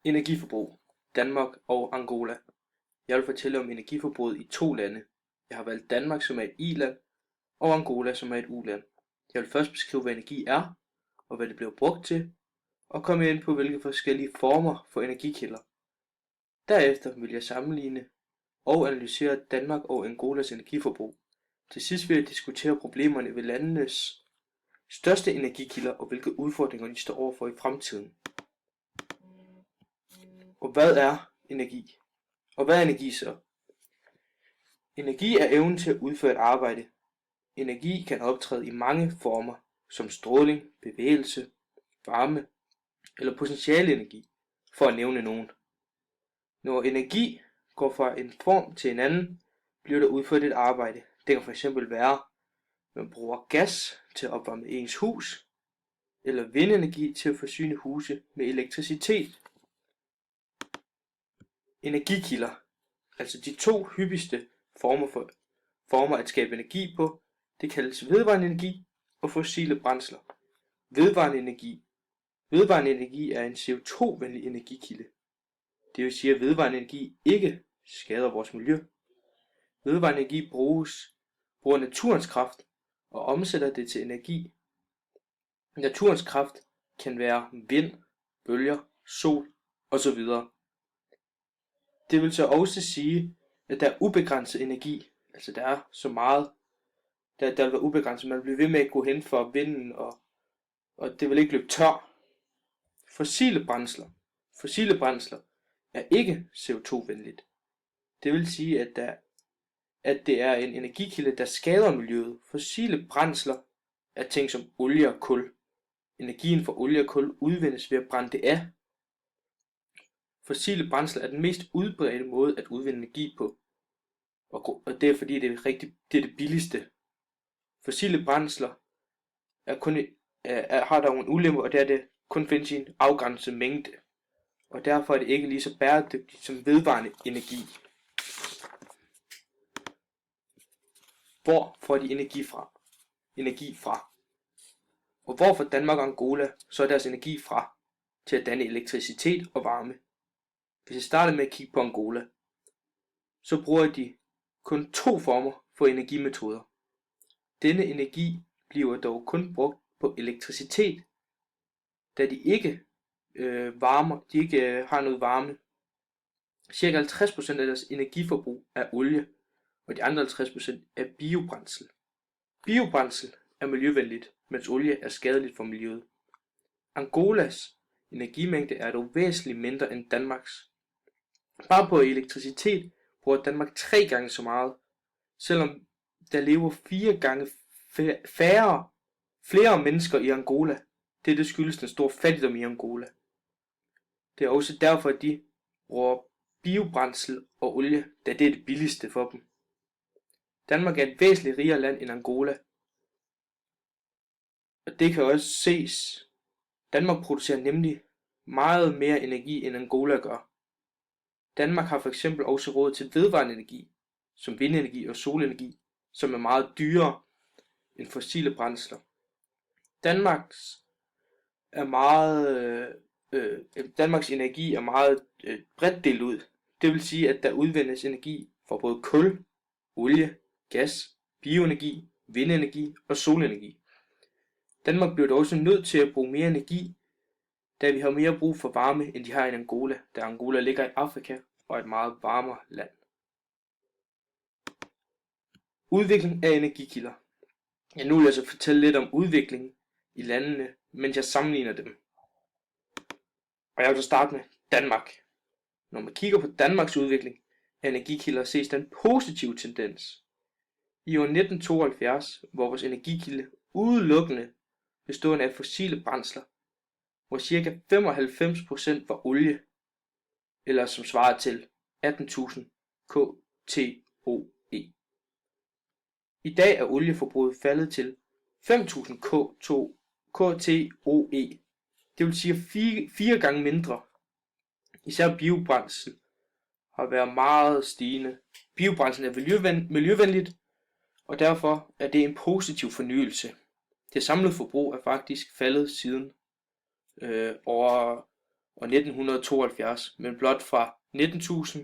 Energiforbrug. Danmark og Angola. Jeg vil fortælle om energiforbruget i to lande. Jeg har valgt Danmark, som er et i-land, og Angola, som er et u-land. Jeg vil først beskrive, hvad energi er, og hvad det bliver brugt til, og komme ind på, hvilke forskellige former for energikilder. Derefter vil jeg sammenligne og analysere Danmark og Angolas energiforbrug. Til sidst vil jeg diskutere problemerne ved landenes største energikilder og hvilke udfordringer de står overfor i fremtiden. Og hvad er energi? Og hvad er energi så? Energi er evnen til at udføre et arbejde. Energi kan optræde i mange former, som stråling, bevægelse, varme eller potentiale energi, for at nævne nogen. Når energi går fra en form til en anden, bliver der udført et arbejde. Det kan fx være, at man bruger gas til at opvarme ens hus, eller vindenergi til at forsyne huse med elektricitet. Energikilder, altså de to hyppigste former at skabe energi på, det kaldes vedvarende energi og fossile brændsler. Vedvarende energi er en CO2-venlig energikilde. Det vil sige, at vedvarende energi ikke skader vores miljø. Vedvarende energi bruger naturens kraft og omsætter det til energi. Naturens kraft kan være vind, bølger, sol osv. Det vil så også sige, at der er ubegrænset energi. Altså der er så meget, der vil være ubegrænset. Man bliver ved med at gå hen for vinden, og det vil ikke løbe tør. Fossile brændsler er ikke CO2-venligt. Det vil sige, at det er en energikilde, der skader miljøet. Fossile brændsler er ting som olie og kul. Energien fra olie og kul udvindes ved at brænde det af. Fossile brændsler er den mest udbredte måde at udvinde energi på. Og det er fordi, det er det billigste. Fossile brændsler har dog en ulempe, og det er, det kun findes i en afgrænset mængde. Og derfor er det ikke lige så bæredygtigt som vedvarende energi. Hvor får de energi fra? Og hvor får Danmark og Angola så deres energi fra til at danne elektricitet og varme? Hvis jeg starter med at kigge på Angola, så bruger de kun to former for energimetoder. Denne energi bliver dog kun brugt på elektricitet, da de ikke har noget varme. Cirka 50% af deres energiforbrug er olie, og de andre 50% er biobrændsel. Biobrændsel er miljøvenligt, mens olie er skadeligt for miljøet. Angolas energimængde er dog væsentligt mindre end Danmarks. Bare på elektricitet bruger Danmark 3 gange så meget, selvom der lever 4 gange flere mennesker i Angola. Det skyldes den store fattigdom i Angola. Det er også derfor, at de bruger biobrændsel og olie, da det er det billigste for dem. Danmark er et væsentligt rigere land end Angola. Og det kan også ses. Danmark producerer nemlig meget mere energi end Angola gør. Danmark har fx også råd til vedvarende energi, som vindenergi og solenergi, som er meget dyrere end fossile brændsler. Danmarks energi er meget bredt delt ud. Det vil sige, at der udvindes energi fra både kul, olie, gas, bioenergi, vindenergi og solenergi. Danmark bliver dog også nødt til at bruge mere energi, da vi har mere brug for varme, end de har i Angola, da Angola ligger i Afrika og er et meget varmere land. Udvikling af energikilder. Nu vil jeg så fortælle lidt om udviklingen i landene, mens jeg sammenligner dem. Og jeg vil så starte med Danmark. Når man kigger på Danmarks udvikling af energikilder, ses der en positiv tendens. I år 1972, hvor vores energikilde udelukkende bestående af fossile brændsler, hvor ca. 95% var olie, eller som svarer til 18.000 kTOE. I dag er olieforbruget faldet til 5.000 kTOE. Det vil sige 4 gange mindre. Især biobrændsel har været meget stigende. Biobrændsel er miljøvenligt, og derfor er det en positiv fornyelse. Det samlede forbrug er faktisk faldet siden år og 1972, men blot fra 19.000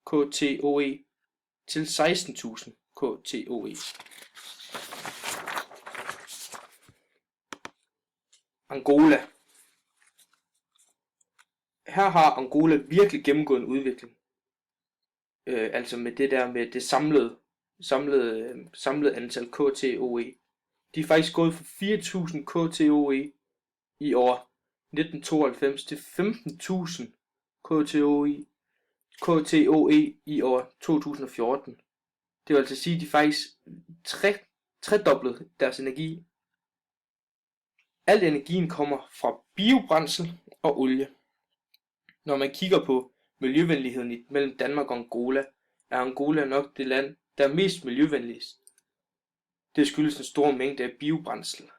kToe til 16.000 kToe. Angola. Her har Angola virkelig gennemgået en udvikling. Altså med det der med det samlede antal kToe. De er faktisk gået fra 4.000 kToe i år 1992 til 15.000 kToe i år 2014. Det vil altså sige, at de faktisk tredoblede deres energi. Al energien kommer fra biobrændsel og olie. Når man kigger på miljøvenligheden mellem Danmark og Angola, er Angola nok det land, der er mest miljøvenligst. Det skyldes en stor mængde af biobrændsel.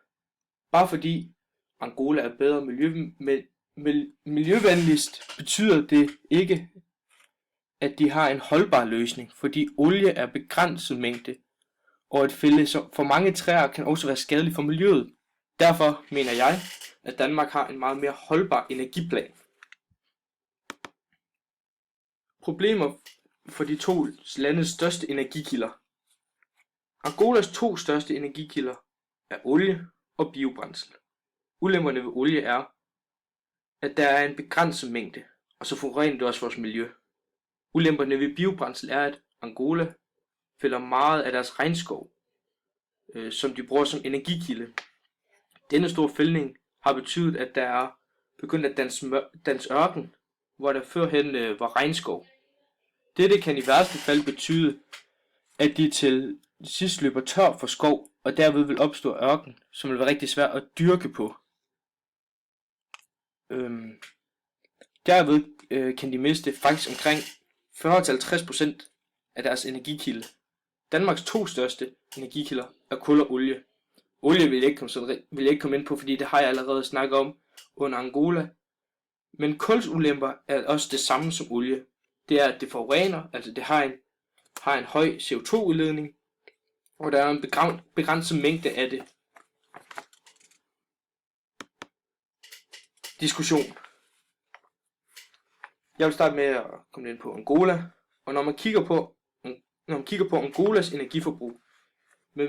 Bare fordi Angola er bedre miljøvenligst, betyder det ikke, at de har en holdbar løsning, fordi olie er begrænset mængde, og at fælde for mange træer kan også være skadeligt for miljøet. Derfor mener jeg, at Danmark har en meget mere holdbar energiplan. Problemer for de to landes største energikilder. Angolas to største energikilder er olie og biobrændsel. Ulemperne ved olie er, at der er en begrænset mængde, og så forurener det også vores miljø. Ulemperne ved biobrændsel er, at Angola fælder meget af deres regnskov, som de bruger som energikilde. Denne store fældning har betydet, at der er begyndt at danse ørken, hvor der førhen var regnskov. Dette kan i værste fald betyde, at de til sidst løber tør for skov, og derved vil opstå ørken, som vil være rigtig svært at dyrke på. Derved kan de miste faktisk omkring 40-50% af deres energikilde. Danmarks to største energikilder er kul og olie. Olie vil jeg ikke komme ind på, fordi det har jeg allerede snakket om under Angola. Men kulsulemper er også det samme som olie. Det er, at det forurener, altså det har en høj CO2-udledning, og der er en begrænset mængde af det. Diskussion. Jeg vil starte med at komme ind på Angola, og når man kigger på Angolas energiforbrug med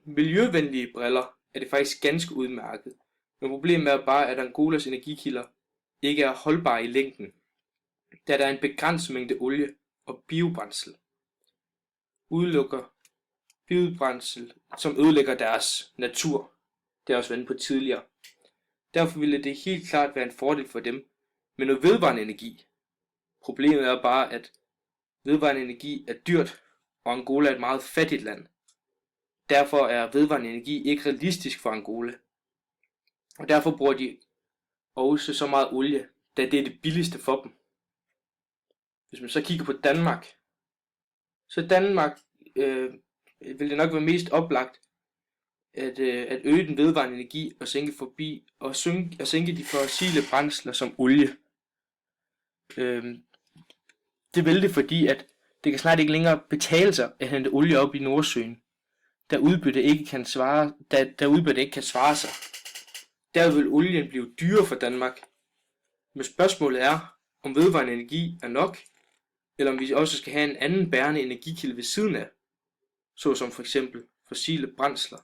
miljøvenlige briller, er det faktisk ganske udmærket. Men problemet er bare, at Angolas energikilder ikke er holdbare i længden, da der er en begrænset mængde olie og biobrændsel. Udelukker biobrændsel, som ødelægger deres natur. Det har også været på tidligere. Derfor ville det helt klart være en fordel for dem med noget vedvarende energi. Problemet er bare, at vedvarende energi er dyrt, og Angola er et meget fattigt land. Derfor er vedvarende energi ikke realistisk for Angola. Og derfor bruger de også så meget olie, da det er det billigste for dem. Hvis man så kigger på Danmark, så Danmark vil det nok være mest oplagt at øge den vedvarende energi og sænke de fossile brændsler som olie. Det vil det, fordi at det kan snart ikke længere betale sig at hente olie op i Nordsøen, da udbyttet ikke kan svare sig. Der vil olien blive dyrere for Danmark. Men spørgsmålet er, om vedvarende energi er nok, eller om vi også skal have en anden bærende energikilde ved siden af, såsom for eksempel fossile brændsler.